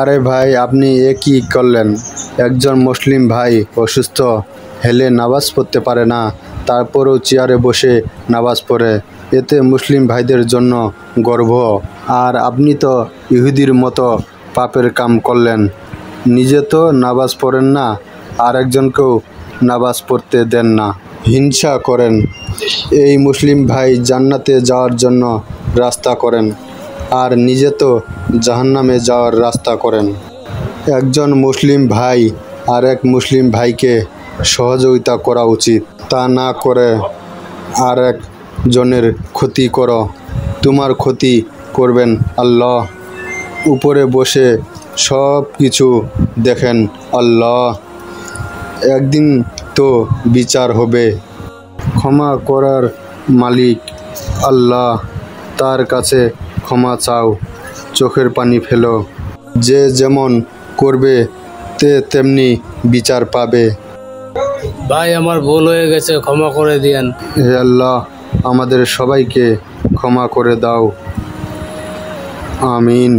আরে ভাই, আপনি এ কি করলেন? একজন মুসলিম ভাই অসুস্থ, হেলে নামাজ পড়তে পারে না, তারপরেও চেয়ারে বসে নামাজ পড়ে। এতে মুসলিম ভাইদের জন্য গর্ব। আর আপনি তো ইহুদির মতো পাপের কাম করলেন। নিজে তো নামাজ পড়েন না, আর একজনকেও নামাজ পড়তে দেন না, হিংসা করেন। এই মুসলিম ভাই জান্নাতে যাওয়ার জন্য রাস্তা করেন, আর নিজে তো জাহান্নামে যাওয়ার রাস্তা করেন। একজন মুসলিম ভাই আর এক মুসলিম ভাইকে সহযোগিতা করা উচিত, তা না করে আর একজনের ক্ষতি করো। তোমার ক্ষতি করবেন আল্লাহ। উপরে বসে সব কিছু দেখেন আল্লাহ। একদিন তো বিচার হবে। ক্ষমা করার মালিক আল্লাহ, তার কাছে ক্ষমা চাও, চোখের পানি ফেলো। যে যেমন করবে তেমনি বিচার পাবে। ভাই আমার ভুল হয়ে গেছে, ক্ষমা করে দিয়েন। হে আল্লাহ, আমাদের সবাইকে ক্ষমা করে দাও। আমিন।